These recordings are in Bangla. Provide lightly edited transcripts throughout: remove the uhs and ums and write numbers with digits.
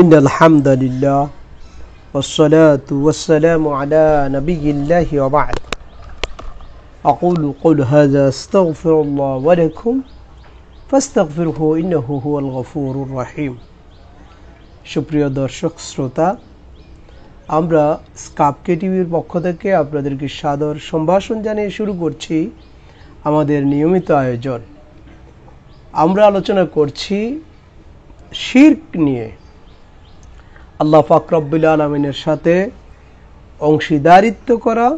إن الحمد لله والصلاة والسلام على نبي الله وبعد أقول قول هذا استغفر الله ولكم فاستغفره إنه هو الغفور الرحيم সুপ্রিয় দর্শক শ্রোতা, আমরা স্কাপকে টিভির পক্ষ থেকে আপনাদেরকে সাদর সম্ভাষণ জানিয়ে শুরু করছি আমাদের নিয়মিত আয়োজন। আমরা আলোচনা করছি শিরক নিয়ে। আল্লাহ পাক রব্বুল আলামিনের সাথে অংশীদারিত্ব করা,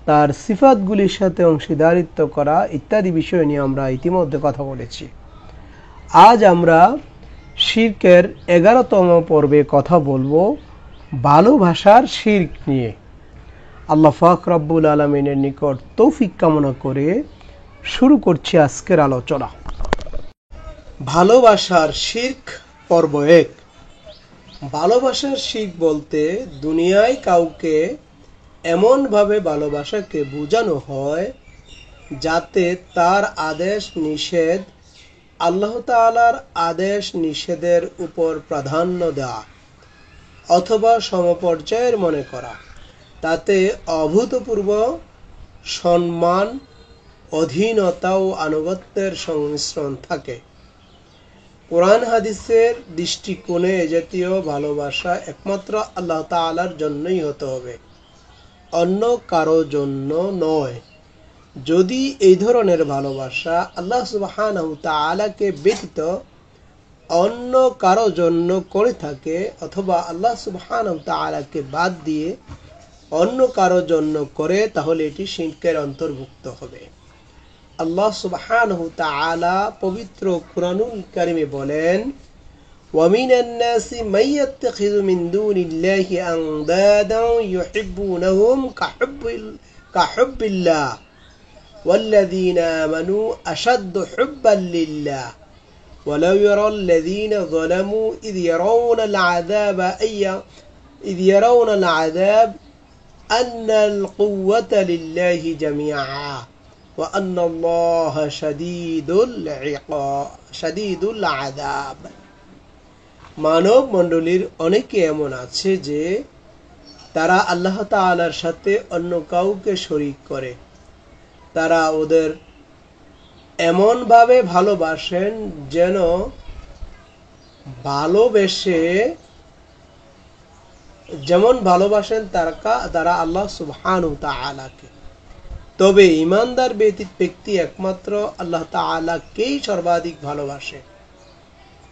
তার সিফাতগুলির সাথে অংশীদারিত্ব করা ইত্যাদি বিষয় নিয়ে আমরা ইতিমধ্যে কথা বলেছি। আজ আমরা শিরকের 11তম পর্বে কথা বলবো ভালোবাসার শিরক নিয়ে। আল্লাহ পাক রব্বুল আলামিনের নিকট তৌফিক কামনা করে শুরু করছি আজকের আলোচনা। ভালোবাসার শিরক পর্ব 1। ভালোবাসার শিরক বলতে দুনিয়ায় কাউকে এমনভাবে ভালোবাসাকে বোঝানো হয় যাতে তার আদেশ নিষেধ আল্লাহ তাআলার আদেশ নিষেধের উপর প্রাধান্য দেওয়া অথবা সমপর্যায়ের মনে করা, তাতে অভূতপূর্ব সম্মান, অধীনতা ও আনুগত্যের সংমিশ্রণ থাকে। কোরআন হাদিসের দৃষ্টিকোণে এ জাতীয় ভালোবাসা একমাত্র আল্লাহ তাআলার জন্যই হতে হবে, অন্য কারো জন্য নয়। যদি এই ধরনের ভালোবাসা আল্লাহ সুবহানাহু তাআলাকে ব্যতীত অন্য কারো জন্য করে থাকে অথবা আল্লাহ সুবহানাহু তাআলাকে বাদ দিয়ে অন্য কারো জন্য করে, তাহলে এটি শিরকের অন্তর্ভুক্ত হবে। আল্লাহ সুবহানাহু তাআলা পবিত্র কুরআনুল কারীমে বলেন, ওয়ামিনান নাসি মান ইয়াত্তাখিযু মিন দুনিল্লাহি আনদাদান ইউহিব্বুনাহুম কাহুব্বিল্লাহ ওয়াল্লাযীনা আমানু আশাদ্দু হুব্বান লিল্লাহ ওয়ালাউ ইয়ারাল লাযীনা যালামু ইয ইয়ারাউনাল আযাব আন্নাল কুওয়াতা লিল্লাহি জামিআ ওয়া আন্নাল্লাহা শাদীদুল আযাব। মানব মণ্ডলীর অনেকে এমন আছে যে তারা আল্লাহ তাআলার সাথে অন্য কাউকে শরীক করে। তারা ওদের এমনভাবে ভালোবাসেন যেন যেমন ভালোবাসেন তারা আল্লাহ সুবহানাহু তাআলাকে। তবে ঈমানদার ব্যক্তি একমাত্র আল্লাহ তাআলাকেই সর্বাধিক ভালোবাসে।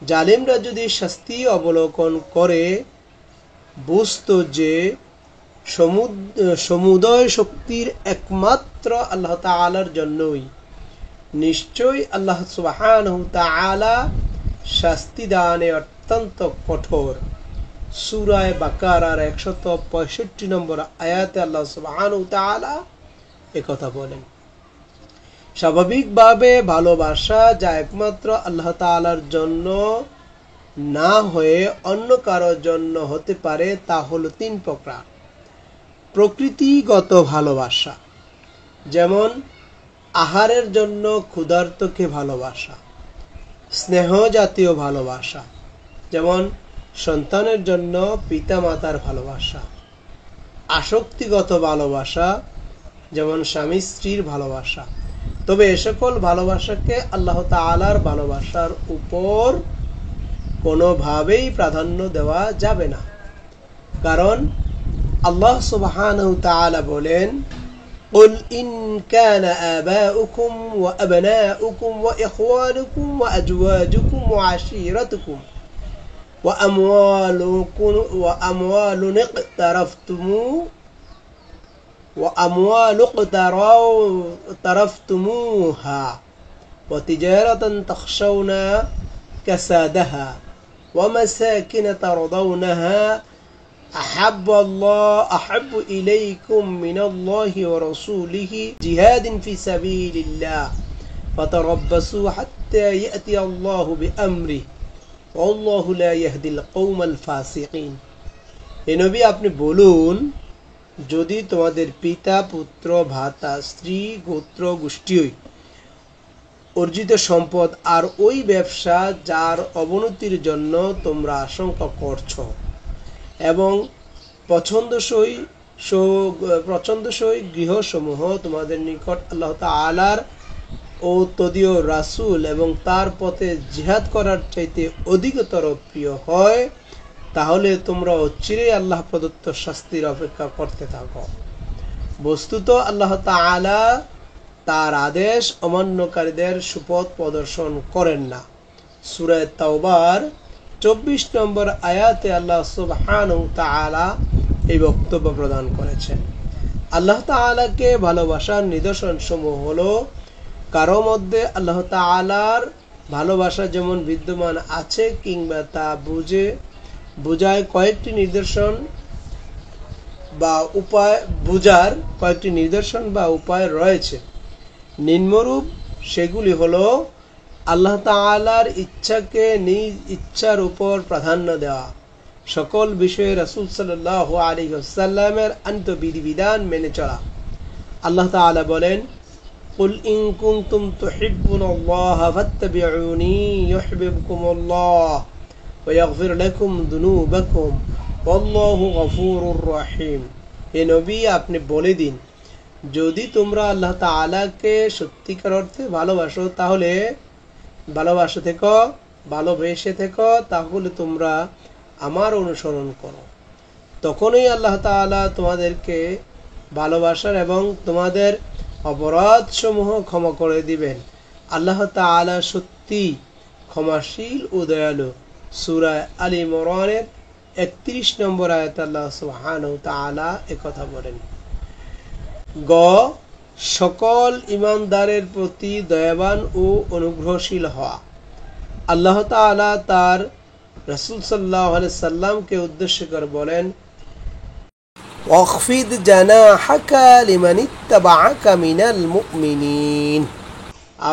জালিমরা যদি শাস্তি অবলোকন করে বুঝতো যে সমুদয় শক্তির একমাত্র আল্লাহ তাআলার জন্যই, নিশ্চয়ই আল্লাহ সুবহানাহু তাআলা শাস্তি দানে অত্যন্ত কঠোর। সূরা বাকারার 165 নম্বর আয়াতে আল্লাহ সুবহানাহু তাআলা একথা বলেন। স্বাভাবিকভাবে ভালোবাসা যা একমাত্র আল্লাহ তাআলার জন্য না হয়ে অন্য কারোর জন্য হতে পারে তা হলো 3 প্রকার। প্রকৃতিগত ভালোবাসা, যেমন আহারের জন্য ক্ষুধার্তকে ভালোবাসা। স্নেহ জাতীয় ভালোবাসা, যেমন সন্তানের জন্য পিতামাতার ভালোবাসা। আসক্তিগত ভালোবাসা, যেমন স্বামী স্ত্রীর ভালোবাসা। তবে এ সকল ভালোবাসাকে আল্লাহ তাআলার ভালোবাসার উপর কোনোভাবেই প্রাধান্য দেওয়া যাবে না, কারণ আল্লাহ সুবহানাহু তাআলা বলেন, قل إن كان آباؤكم وأبناؤكم وإخوانكم وأزواجكم وعشيرتكم وأموال اقترفتموها وتجارة تخشون كسادها ومساكن ترضونها أحب إليكم من الله ورسوله جهاد في سبيل الله فتربصوا حتى يأتي الله بأمره والله لا يهدي القوم الفاسقين। হে নবী, আপনি বলুন, যদি তোমাদের পিতা, পুত্র, ভ্রাতা, স্ত্রী, গোত্র, গোষ্ঠী অর্জিত সম্পদ আর ওই ব্যবসা যার অবনতির জন্য তোমরা আশঙ্কা করছো, এবং পছন্দসই গৃহসমূহ তোমাদের নিকট আল্লাহ তাআলার ও তদীয় রাসূল এবং তার পথে জিহাদ করার চাইতে অধিকতর প্রিয় হয়, তাহলে তোমরা অচিরেই আল্লাহ প্রদত্ত শাস্তির অপেক্ষা করতে থাকো। বস্তুত আল্লাহ তাআলা তার আদেশ অমান্যকারীদের সুপথ প্রদর্শন করেন না। সূরা তাওবার 24 নম্বর আয়াতে আল্লাহ সুবহানাহু ওয়া তাআলা এই বক্তব্য প্রদান করেছেন। আল্লাহ তাআলাকে ভালোবাসার নিদর্শন সমূহ হলো, কারো মধ্যে আল্লাহ তাআলার ভালোবাসা যেমন বিদ্যমান আছে কিংবা তা বুঝায় কয়েকটি নিদর্শন বা উপায়, বুঝার কয়েকটি নিদর্শন বা উপায় রয়েছে। নিম্নরূপ সেগুলি হলো আল্লাহ তাআলার ইচ্ছাকে নিজ ইচ্ছার উপর প্রাধান্য দেওয়া, সকল বিষয়ে রাসূল সাল্লাল্লাহু আলাইহি ওয়াসাল্লামের আনিত বিধিবিধান মেনে চলা। আল্লাহ তাআলা বলেন, কুল ইন কুনতুম তুহিব্বুনাল্লাহা ফাত্তাবিউনি ইউহিব্বুকুমুল্লাহ ওয়া ইয়াগফির লাকুম যুনুবাকুম ওয়াল্লাহু গফুরুর রহিম। হে নবী, আপনি বলে দিন, যদি তোমরা আল্লাহ তাআলাকে সত্যিকার অর্থে ভালোবেসে থেকো, তাহলে তোমরা আমার অনুসরণ করো। তখনই আল্লাহ তাআলা তোমাদেরকে ভালোবাসার এবং তোমাদের অপরাধ সমূহ ক্ষমা করে দিবেন। আল্লাহ তাআলা সত্যি ক্ষমাশীল ও দয়ালু। সূরা আল ইমরানের 31 নম্বর আয়াতে আল্লাহ সুবহানাহু ওয়া তাআলা একথা বলেন। সকল ঈমানদারের প্রতি দয়াবান ও অনুগ্রহশীল হওয়া। আল্লাহ তাআলা তার রাসূল সাল্লাল্লাহু আলাইহি সাল্লামকে উদ্দেশ্য করে বলেন, ওয়াখফিদ জানাহাকা লিমানিত্তাবাআকা মিনাল মুমিনিন।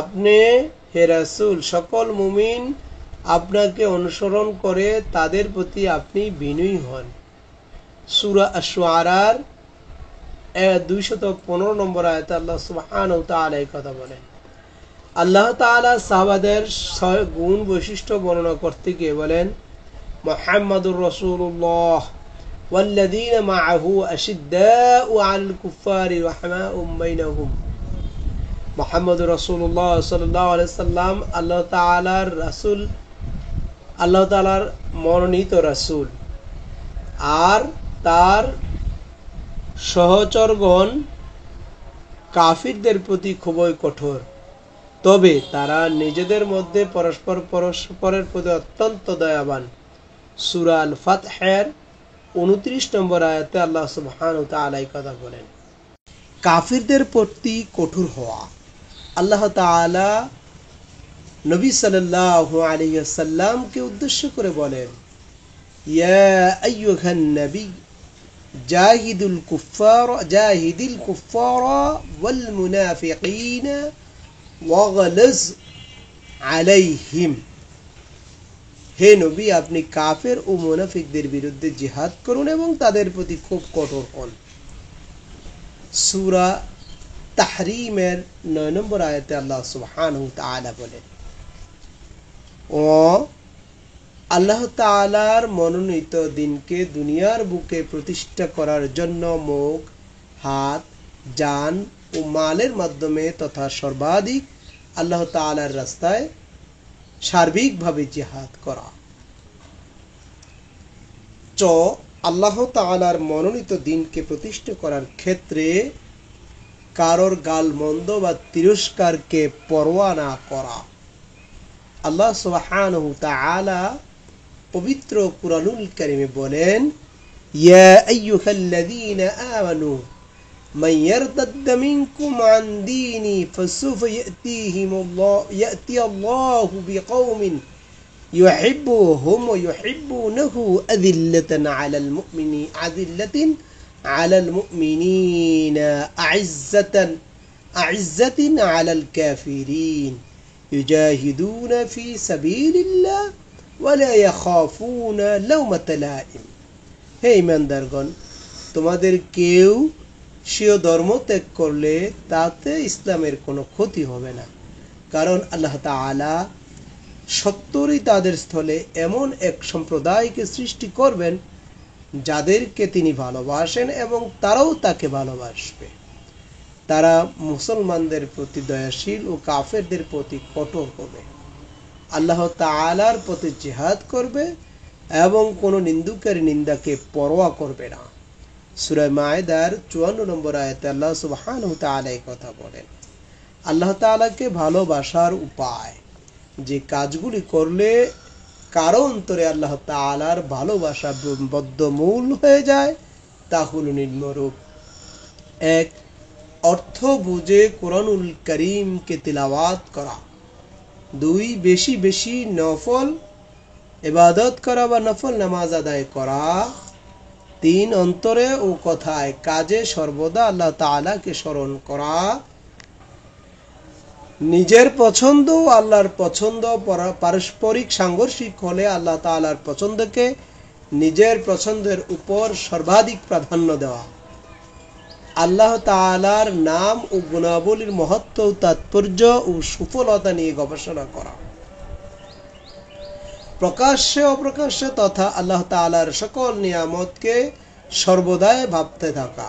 আপনি হে রাসূল, সকল মুমিন আপনাকে অনুসরণ করে তাদের প্রতি আপনি বিনয়ী হন। সূরা আশ-শুআরার 215 নম্বর আয়াতে আল্লাহ সুবহানাহু ওয়া তাআলা এই কথা বলেন। আল্লাহ তাআলা সাহাবাদের 6 গুণ বৈশিষ্ট্য বর্ণনা করতে গিয়ে বলেন, মুহাম্মাদুর রাসূলুল্লাহ ওয়াল্লাযীনা মাআহু আশিদ্দাউ আলাল কুফারি রাহমাউম বাইনাহুম। মুহাম্মাদুর রাসূলুল্লাহ সাল্লাল্লাহু আলাইহি সাল্লাম আল্লাহ তাআলার মনোনীত রাসূল, আর তার সহচরগণ কাফিরদের প্রতি খুবই কঠোর, তবে তারা নিজেদের মধ্যে পরস্পরের প্রতি অত্যন্ত দয়াবান। সূরা আল ফাতহের 29 নম্বর আয়াতে আল্লাহ সুবহানাহু ওয়া তাআলা এই কথা বলেন। কাফিরদের প্রতি কঠোর হওয়া। আল্লাহ তাআলা নবী সাল্লাল্লাহু আলাইহি ওয়াসাল্লামকে উদ্দেশ্য করে বলেন, ইয়া আইয়ুহান নবী জাহিদুল কুফারা ওয়াল মুনাফিকিনা ওয়াগলিজ আলাইহিম। হে নবী, আপনি কাফের ও মুনাফিকদের বিরুদ্ধে জিহাদ করুন এবং তাদের প্রতি খুব কঠোর হন। সূরা তাহরিমের 9 নম্বর আয়াতে আল্লাহ সুবহানাহু ওয়া তাআলা বলেন, ও আল্লাহ তাআলার মনোনীত দিনকে দুনিয়ার বুকে প্রতিষ্ঠা করার জন্য মুখ, হাত, জান ও মালের মাধ্যমে তথা সর্বাধিক আল্লাহ তাআলার রাস্তায় সার্বিকভাবে জিহাদ করা। আল্লাহ তাআলার মনোনীত দিনকে প্রতিষ্ঠা করার ক্ষেত্রে কারোর গালমন্দ বা তিরস্কারকে পরোয়া না করা। আল্লাহ সুবহানাহু ওয়া তাআলা পবিত্র কুরআনুল কারীমে বলেন, ইয়া আইয়ুহাল্লাযীনা আমানু মান ইয়ারতাদ্দা মিনকুম আন দীনি ফাসাউফা ইয়াতি আল্লাহু বিকওমিন ইউহিব্বুহুম ওয়া ইউহিব্বুনাহু আযিল্লাতান আলাল মুমিনিনা আ'ইজ্জাতান আলাল কাফিরিন ইউজাহিদুনা ফি সাবিলিল্লাহ ওয়ালা ইয়াখাফুনা লাওমাতা লাইম। হে ঈমানদারগণ, তোমাদের কেউ স্বীয় ধর্ম ত্যাগ করলে তাতে ইসলামের কোনো ক্ষতি হবে না। কারণ আল্লাহ তাআলা সত্তরই তাদের স্থলে এমন এক সম্প্রদায়কে সৃষ্টি করবেন যাদেরকে তিনি ভালোবাসেন এবং তারাও তাকে ভালোবাসবে। তারা মুসলমানদের প্রতি দয়াশীল ও কাফেরদের প্রতি কঠোর হবে, আল্লাহ তাআলার প্রতি জিহাদ করবে এবং কোনো নিন্দুকের নিন্দাকে পরোয়া করবে না। সূরা মায়েদার 54 নম্বর আয়াতে আল্লাহ সুবহানাহু ওয়া তাআলা এই কথা বলেন। আল্লাহ তাআলাকে ভালোবাসার উপায়, যে কাজগুলি করলে কারো অন্তরে আল্লাহ তাআলার ভালোবাসা বদ্ধমূল হয়ে যায়, তা হলো নিম্নরূপ: 1. অর্থ বুঝে কোরআনুল কারীমকে তিলাওয়াত করা। 2. বেশি বেশি নফল ইবাদত করা বা নফল নামাজ আদায় করা। 3. অন্তরে ও কথায় কাজে সর্বদা আল্লাহ তাআলাকে স্মরণ করা। নিজের পছন্দ ও আল্লাহর পছন্দ পারস্পরিক সাংঘর্ষিক হলে আল্লাহ তাআলার পছন্দকে নিজের পছন্দের উপর সর্বাধিক প্রাধান্য দেওয়া। আল্লাহ তাআলার নাম ও গুণাবলীর মহত্ব, তাৎপর্য ও সুফলতা নিয়ে গবেষণা করা। প্রকাশ্যে অপ্রকাশ্যে তথা আল্লাহ তাআলার সকল নিয়ামতকে সর্বদাই ভাবতে থাকা।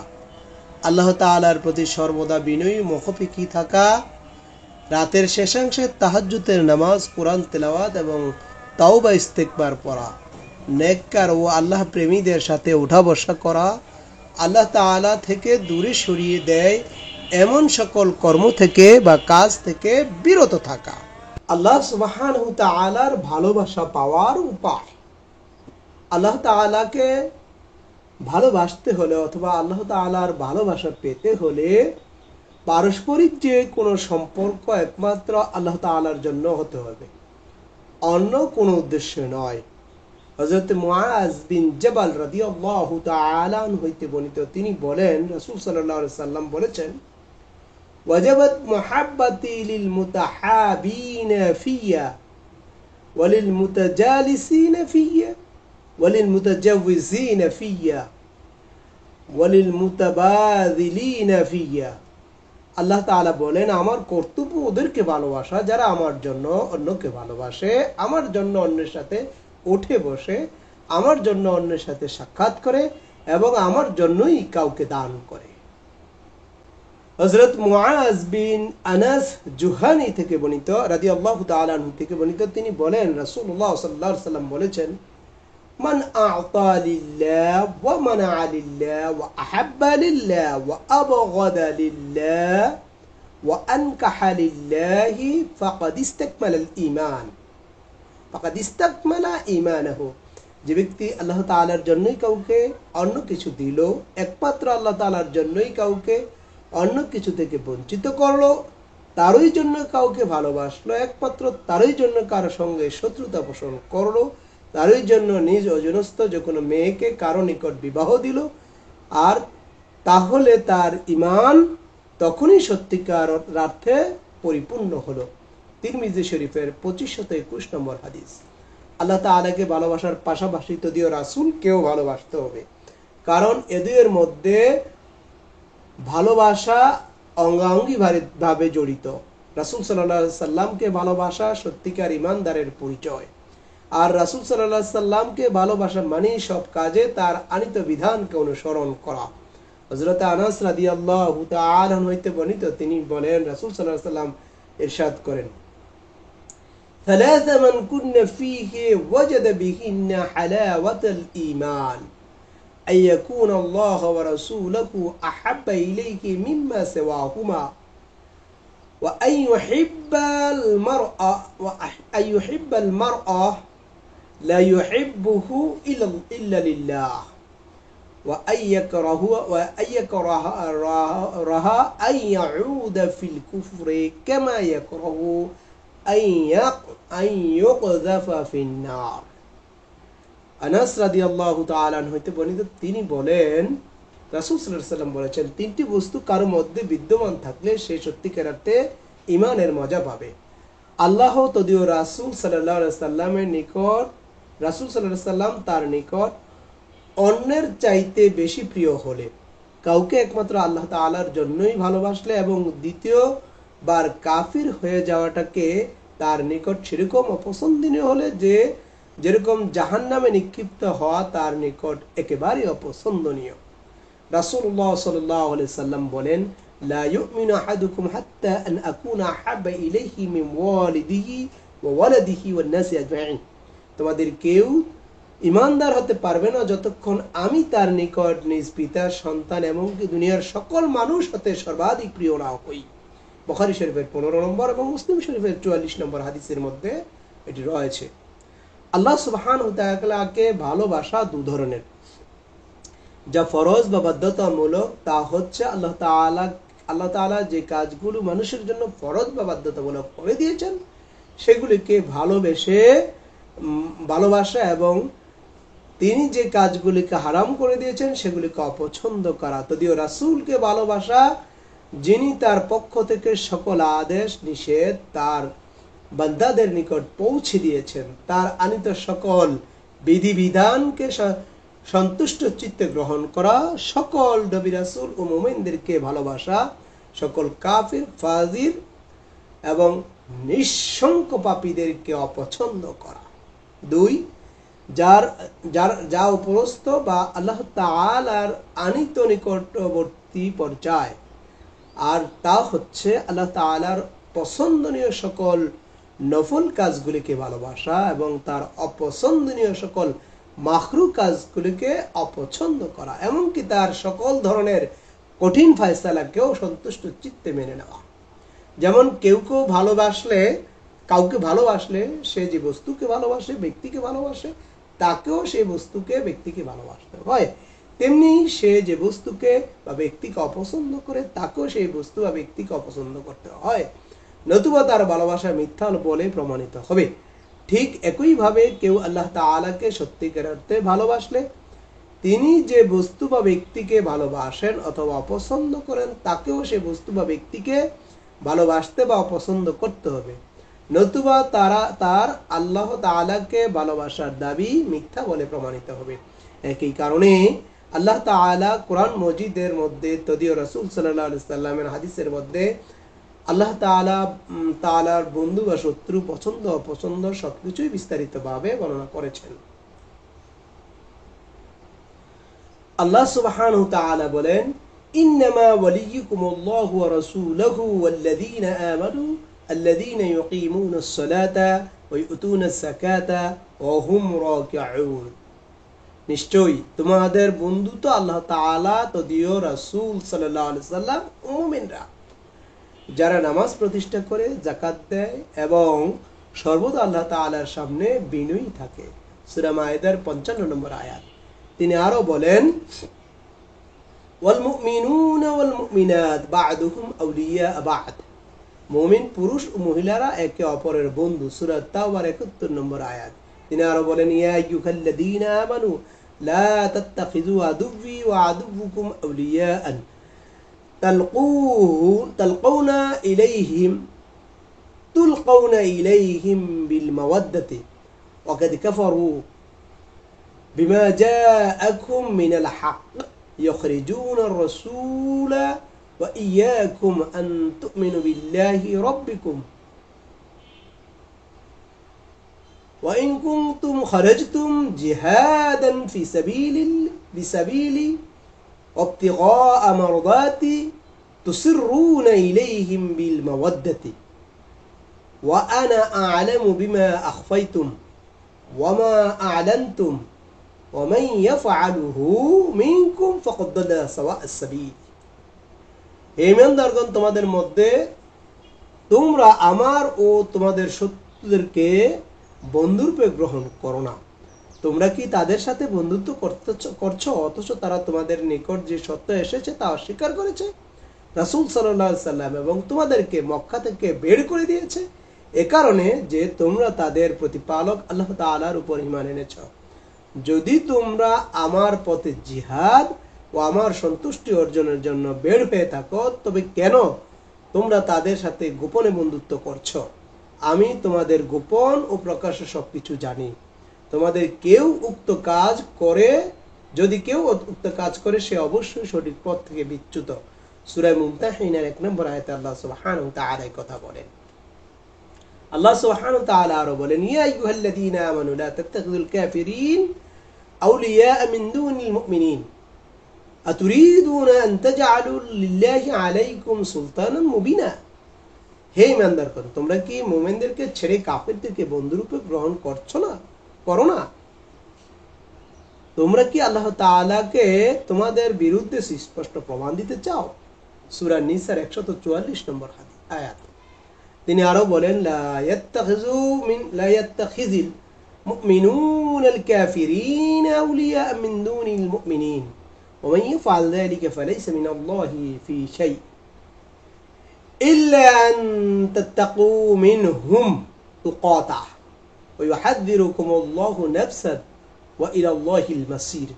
আল্লাহ তাআলার প্রতি সর্বদা বিনয়ী মুখাপেক্ষী থাকা। রাতের শেষাংশে তাহাজ্জুদের নামাজ, কোরআন তেলাওয়াত এবং তাওবা ইস্তেগফার পড়া। নেককার ও আল্লাহ প্রেমীদের সাথে ওঠা বসা করা। আল্লাহ তাআলা থেকে দূরে সরিয়ে দেয় এমন সকল কর্ম থেকে বা কাজ থেকে বিরত থাকা। আল্লাহ সুবহানাহু ওয়া তাআলার ভালোবাসা পাওয়ার উপায়। আল্লাহ তাআলাকে ভালোবাসতে হলে অথবা আল্লাহ তাআলার ভালোবাসা পেতে হলে পারস্পরিক যে কোনো সম্পর্ক একমাত্র আল্লাহ তাআলার জন্য হতে হবে, অন্য কোনো উদ্দেশ্য নয়। হযরত মুআজ বিন জাবাল রাদিয়াল্লাহু তাআলা আনহু হইতে বর্ণিত, তিনি বলেন, রাসূল সাল্লাল্লাহু আলাইহি সাল্লাম বলেছেন, ওয়াজাবাত মুহাব্বতি লিল মুতাহাবিনা ফিয়া ওয়ালিল মুতাজালিসিনা ফিয়া ওয়ালিল মুতাজাওয়িজিনা ফিয়া ওয়ালিল মুতাবাযিলিনা ফিয়া। আল্লাহ তাআলা বলেন, আমার কর্তব্য ওদেরকে ভালোবাসা যারা আমার জন্য অন্যকে ভালোবাসে, আমার জন্য অন্যের সাথে উঠে বসে, আমার জন্য অন্যের সাথে সাক্ষাৎ করে এবং আমার জন্যই কাউকে দান করে। হযরত মুআজ বিন আনাস জুহানি থেকে বর্ণিত, রাদিয়াল্লাহু তাআলা আনহু থেকে বর্ণিত, তিনি বলেন, রাসূলুল্লাহ সাল্লাল্লাহু আলাইহি সাল্লাম বলেছেন, মান আ'তা লিল্লাহ ওয়া মানা'a লিল্লাহ ওয়া আহাব্বা লিল্লাহ ওয়া আবগাদা লিল্লাহ ওয়া আনকাহা লিল্লাহি ফাকাদ ইসতাকমালাল ঈমান ফাকাদ ইসতাকমালা ঈমানাহু। যে ব্যক্তি আল্লাহ তাআলার জন্যই কাউকে অন্য কিছু দিল, একমাত্র আল্লাহ তাআলার জন্যই কাউকে অন্য কিছু থেকে বঞ্চিত করলো, তারই জন্য কাউকে ভালোবাসলো, একমাত্র তারই জন্য কারো সঙ্গে শত্রুতা পোষণ করলো, তারই জন্য নিজ অধীনস্থ যে কোনো মেয়েকে কারো নিকট বিবাহ দিল, আর তাহলে তার ঈমান তখনই সত্যিকার অর্থে পরিপূর্ণ হলো। তিরমিজি শরীফের 2521 নম্বর হাদিস। আল্লাহ তাআলাকে ভালোবাসার পাশাপাশি যদিও রাসূলকেও ভালোবাসতে হবে, কারণ এ দুইয়ের মধ্যে ভালোবাসা অঙ্গাঙ্গী ভাবে জড়িত। রাসূল সাল্লাল্লাহু আলাইহি সাল্লামকে ভালোবাসা সত্যিকার ঈমানদারের পরিচয়, আর রাসূল সাল্লাল্লাহু আলাইহি সাল্লামকে ভালোবাসা মানে সব কাজে তার আনিত বিধানকে অনুসরণ করা। হযরত আনাস রাদিয়াল্লাহু তাআলা হইতে বর্ণিত, তিনি বলেন, রাসূল সাল্লাল্লাহু আলাইহি সাল্লাম ইরশাদ করেন, ثلاث من كن فيه وجد بهن حلاوة الإيمان أن يكون الله ورسوله أحب إليك مما سواهما وأن يحب المرأة لا يحبه إلا لله وأن يكرهها أن يعود في الكفر كما يكره أن يقذف في النار। আনাস রাদিয়াল্লাহু তাআলা হইতে বর্ণিত, তিনি বলেন, রাসূল সাল্লাল্লাহু আলাইহি সাল্লাম বলেছেন, তিনটি বস্তু কারো মধ্যে বিদ্যমান থাকলে সে সত্যিকার অর্থে ঈমানের মজা পাবে। আল্লাহ তদিও রাসূল সাল্লাল্লাহু আলাইহি সাল্লামের নিকট, রাসূল সাল্লাল্লাহু আলাইহি সাল্লাম তার নিকট অন্যের চাইতে বেশি প্রিয় হলে, কাউকে একমাত্র আল্লাহ তাআলার জন্যই ভালোবাসলে এবং দ্বিতীয় বার কাফির হয়ে যাওয়াটাকে তার নিকট সেরকম অপছন্দনীয় হলে যে যেরকম জাহান্নামে নিক্ষিপ্ত হওয়া তার নিকট একেবারে অপছন্দনীয়। রাসূলুল্লাহ সাল্লাল্লাহু আলাইহি সাল্লাম বলেন, লা ইউমিনু আহাদুকুম হাত্তা আন আকুনা আহাব্বা ইলাইহি মিন ওয়ালিদিহি ওয়া ওয়ালাদিহি ওয়ান নাসি আজমাইন। তোমাদের কেউ ঈমানদার হতে পারবে না যতক্ষণ আমি তার নিকট নিজ পিতা, সন্তান এমনকি দুনিয়ার সকল মানুষ হতে সর্বাধিক প্রিয় না হই। বুখারী শরীফের 15 নম্বর এবং মুসলিম শরীফের 44 নম্বর হাদিসের মধ্যে এটি রয়েছে। আল্লাহ সুবহানাহু ওয়া তাআলাকে ভালোবাসা দুই ধরনের। যা ফরজ বা বাধ্যতামূলক তা হচ্ছে আল্লাহ তাআলা যে কাজগুলো মানুষের জন্য ফরজ বা বাধ্যতামূলক করে দিয়েছেন সেগুলিকে ভালোবাসা, এবং তিনি যে কাজগুলিকে হারাম করে দিয়েছেন সেগুলিকে অপছন্দ করা। তদিও রাসূলকে ভালোবাসা, যিনি তার পক্ষ থেকে সকল আদেশ নিষেধ তার বান্দাদের নিকট পৌঁছে দিয়েছেন, তার আনিত সকল বিধিবিধানকে সন্তুষ্ট চিত্তে গ্রহণ করা, সকল নবী রাসূল ও মুমিনদেরকে ভালোবাসা, সকল কাফির, ফাজির এবং নিঃশঙ্ক পাপীদেরকে অপছন্দ করা। 2, যা উপরস্থ বা আল্লাহ তাআলার আনিত নিকটবর্তী পর্যায়, আর তা হচ্ছে আল্লাহ তাআলার পছন্দনীয় সকল নফল কাজগুলিকে ভালোবাসা এবং তার অপছন্দনীয় সকল মাকরুহ কাজগুলিকে অপছন্দ করা, এমনকি তার সকল ধরনের কঠিন ফায়সালাকেও সন্তুষ্ট চিত্তে মেনে নেওয়া। যেমন কাউকে ভালোবাসলে সে যে বস্তুকে ভালোবাসে, ব্যক্তিকে ভালোবাসে, তাকেও সেই বস্তুকে, ব্যক্তিকে ভালোবাসতে হয়। তেমনি সে যে বস্তুকে বা ব্যক্তিকে অপছন্দ করে তাকেও সেই বস্তু বা ব্যক্তিকে অপছন্দ করতে হয়, নতুবা তার ভালোবাসা মিথ্যা বলে প্রমাণিত হবে। ঠিক একইভাবে কেউ আল্লাহ তাআলাকে সত্যিকার অর্থে ভালোবাসলে তিনি যে বস্তু বা ব্যক্তিকে ভালোবাসেন অথবা অপছন্দ করেন তাকেও সে বস্তু বা ব্যক্তিকে ভালোবাসতে বা অপছন্দ করতে হবে, নতুবা তার আল্লাহ তাআলাকে ভালোবাসার দাবি মিথ্যা বলে প্রমাণিত হবে। একই কারণে আল্লাহ তাআলা কোরআন মজিদের মধ্যে, তদীয় রাসূল সাল্লাল্লাহু আলাইহি সাল্লামের হাদিসের মধ্যে আল্লাহ তাআলার বন্ধু বা শত্রু, পছন্দ অপছন্দ সবকিছুই বিস্তারিতভাবে বর্ণনা করেছেন। আল্লাহ সুবহানাহু ওয়া তাআলা বলেন, ইন্নামা ওয়ালিয়্যুকুমুল্লাহু ওয়া রাসূলুহু ওয়াল্লাযীনা আমানু আল্লাযীনা ইউকীমুনাস সালাতা ওয়া ইউতুনাস যাকাতা ওয়া হুম রাকিউন। নিশ্চয়ই তোমাদের বন্ধু তো আল্লাহ তাআলা, তদীয় রাসূল সাল্লাল্লাহু আলাইহি সাল্লাম ও মুমিনরা, যারা নামাজ প্রতিষ্ঠা করে, যাকাত দেয় এবং সর্বদা আল্লাহ তাআলার সামনে বিনয়ী থাকে। সূরা মায়েদার 55 নম্বর আয়াত। তিনি আরো বলেন, ওয়াল মুমিনুনা ওয়াল মুমিনাত বা'দুহুম আউলিয়া বা'দ। মুমিন পুরুষ ও মহিলারা একে অপরের বন্ধু। সূরা তাওবার 71 নম্বর আয়াত। তিনি আরো বলেন, ইয়া আইয়ুহাল্লাযীনা আমানু লা তাত্তাখিযু আদুওয়ি ওয়া আদুওয়াকুম আউলিয়াআন تلقون إليهم بالمودة وقد كفروا بما جاءكم من الحق يخرجون الرسول وإياكم أن تؤمنوا بالله ربكم وإن كنتم خرجتم جهادا في سبيلي وابتغاء مرضاتي تسرون إليهم بالمودة وأنا أعلم بما أخفيتم وما أعلنتم ومن يفعله منكم فقد ضل سواء السبيل। হে ঈমানদারগণ, তোমাদের মধ্যে তোমরা আমার ও তোমাদের শত্রুদেরকে বন্ধুরূপে গ্রহণ করো না। তোমরা কি তাদের সাথে বন্ধুত্ব করছো অথচ তারা তোমাদের নিকট যে সত্য এসেছে তা অস্বীকার করেছে? রাসূল সাল্লাল্লাহু আলাইহি সাল্লাম এবং তোমাদেরকে মক্কা থেকে বের করে দিয়েছে এ কারণে যে তোমরা তাদের প্রতিপালক আল্লাহ তাআলার উপর ঈমান এনেছ। যদি তোমরা আমার পথে জিহাদ ও আমার সন্তুষ্টি অর্জনের জন্য বের হয়ে থাকো, তবে কেন তোমরা তাদের সাথে গোপনে বন্ধুত্ব করছো? আমি তোমাদের গোপন ও প্রকাশ্য সবকিছু জানি। তোমাদের যদি কেউ উক্ত কাজ করে সে অবশ্যই সঠিক পথ থেকে বিচ্যুত। সূরা মুমতাহিনার 1 নম্বর আয়াতে আল্লাহ সুবহানাহু ওয়া তাআলা এই কথা বলেন। আল্লাহ সুবহানাহু ওয়া তাআলা আরো বলেন, ইয়া আইয়ুহাল্লাযীনা আমানু লা তাত্তাখিযুল কাফিরিন আউলিয়া মিন দুনিল মুমিনিন আতুরিদুনা আন তাজআলু লিল্লাহি আলাইকুম সুলতানান মুবিনা। হে ঈমানদারগণ, তোমরা কি মুমিনদেরকে ছেড়ে কাফিরদেরকে বন্ধুরূপে গ্রহণ করো না? তোমরা কি আল্লাহ তাআলাকে তোমাদের বিরুদ্ধে স্পষ্ট প্রমাণ দিতে চাও? সূরা নিসার 144 নম্বর আয়াত। তিনি আরো বলেন, লা ইয়াত্তাখিযুল মুমিনুনাল কাফিরিনা আউলিয়া মিন দুনিল মুমিনিন ওয়া মান ইয়াফআল যালিকা ফালাইসা মিনাল্লাহি ফি শাই ইল্লা আন তাত্তাকু মিনহুম তুকাতা ওয়া ইউহাযযিরুকুমুল্লাহু নাফসান ওয়া ইলাল্লাহিল মাসির।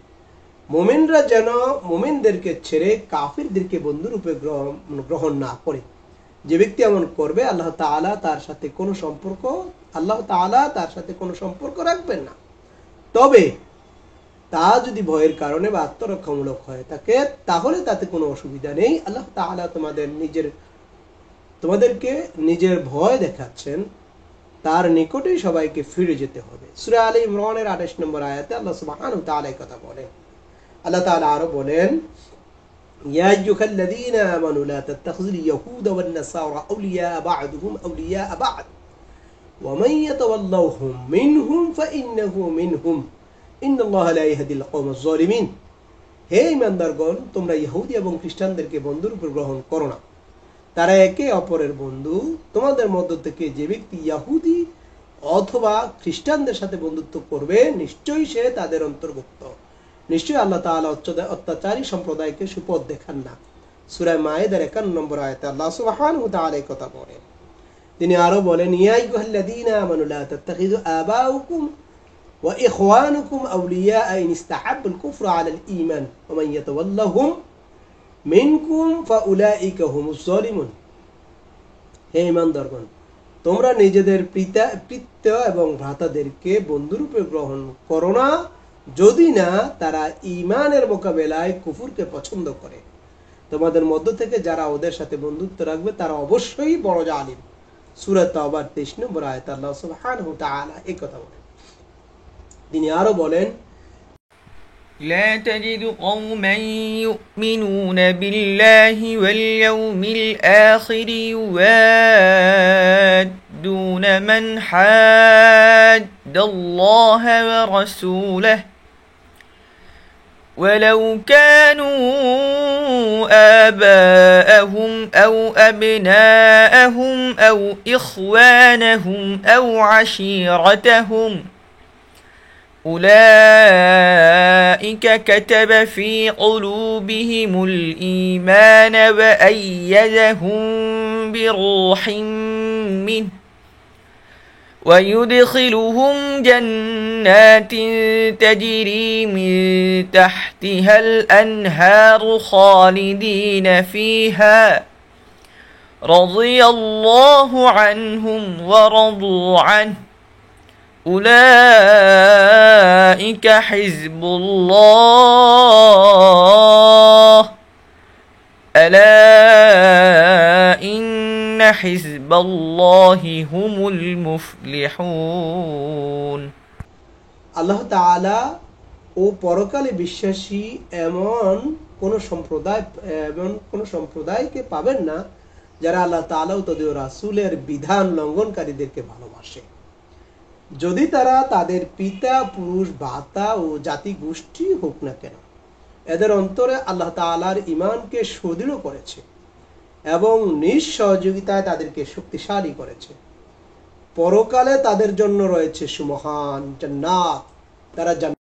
মুমিনরা যেন মুমিনদেরকে ছেড়ে কাফিরদেরকে বন্ধুরূপে গ্রহণ না করে। যে ব্যক্তি এমন করবে আল্লাহ তাআলা তার সাথে কোনো সম্পর্ক রাখবেন না। তবে তা যদি ভয়ের কারণে বা আত্মরক্ষামূলক হয় থাকে তাহলে তাতে কোনো অসুবিধা নেই। আল্লাহ তাআলা তোমাদেরকে নিজের ভয় দেখাচ্ছেন, তার নিকটেই সবাইকে ফিরে যেতে হবে। সূরা আলে ইমরানের 28 নম্বর আয়াতে আল্লাহ সুবহানাহু ওয়া তাআলা এই কথা বলেন। আল্লাহ তাআলা আরো বলেন, ইয়া আইয়ুহাল্লাযীনা আমানু লা তাত্তাখিযুল ইয়াহুদা ওয়ান নাসারা আউলিয়া বা'দুহুম আউলিয়া বা'দ ওয়া মান ইয়াতাওয়াল্লাহুম মিনহুম ফাইন্নাহু মিনহুম ইন্নাল্লাহা লা ইয়াহদিল কওমাজ যালিমিন। হে ঈমানদারগণ, তোমরা ইহুদি এবং খ্রিস্টানদেরকে বন্ধুরূপে গ্রহণ করো না, তারা একে অপরের বন্ধু। তোমাদের মধ্য থেকে যে ব্যক্তি ইহুদি অথবা খ্রিস্টানদের সাথে বন্ধুত্ব করবে নিশ্চয়ই সে তাদের অন্তর্ভুক্ত। নিশ্চয়ই আল্লাহ তাআলা অত্যাচারী সম্প্রদায়কে সুপথ দেখান না। সূরা মায়েদার 51 নম্বর আয়াতে আল্লাহ সুবহানাহু ওয়া তাআলা এই কথা বলেন। তিনি আরো বলেন, ইয়া আইয়ুহাল্লাযীনা আমানু লা তাত্তাখিযু আবাউকুম ওয়া ইখওয়ানুকুম আউলিয়া ইন ইসতাহাব্বুল কুফরা আলাল ঈমান ওয়া মান ইয়াতাওয়াল্লাহুম মিনকুম ফাউলাইকা হুমুজ যালিমুন। হে ঈমানদারগণ, তোমরা নিজেদের পিতৃ এবং ভ্রাতাদেরকে বন্ধুরূপে গ্রহণ করো না যদি না তারা ঈমানের মোকাবেলায় কুফরকে পছন্দ করে। তোমাদের মধ্য থেকে যারা ওদের সাথে বন্ধুত্ব রাখবে তারা অবশ্যই বড় জালিম। সূরা তাওবার 23 নম্বর আয়াতে আল্লাহ সুবহানাহু ওয়া তাআলা এই কথা বলেন। তিনি আরো বলেন, لا تجد قوما يؤمنون بالله واليوم الآخر يوادون من حاد الله ورسوله ولو كانوا آباءهم أو أبناءهم أو إخوانهم أو عشيرتهم أولئك كتب في قلوبهم الإيمان وأيدهم بروح منه ويدخلهم جنات تجري من تحتها الأنهار خالدين فيها رضي الله عنهم ورضوا عنه أولئك حزب الله ألا إن حزب الله هم المفلحون। আল্লাহ তাআলা ও পরকালে বিশ্বাসী এমন কোন সম্প্রদায়কে পাবেন না যারা আল্লাহ তাআলা ও তাদের রাসূলের বিধান লঙ্ঘনকারীদেরকে ভালোবাসে। যদি তারা তাদের পিতা, পুরুষ, ভ্রাতা ও জাতি গোষ্ঠী হোক না কেন, এদের অন্তরে আল্লাহ তাআলার ঈমানকে সুদৃঢ় করেছে এবং নিজ সহযোগিতায় তাদেরকে শক্তিশালী করেছে। পরকালে তাদের জন্য রয়েছে সুমহান জান্নাত। তারা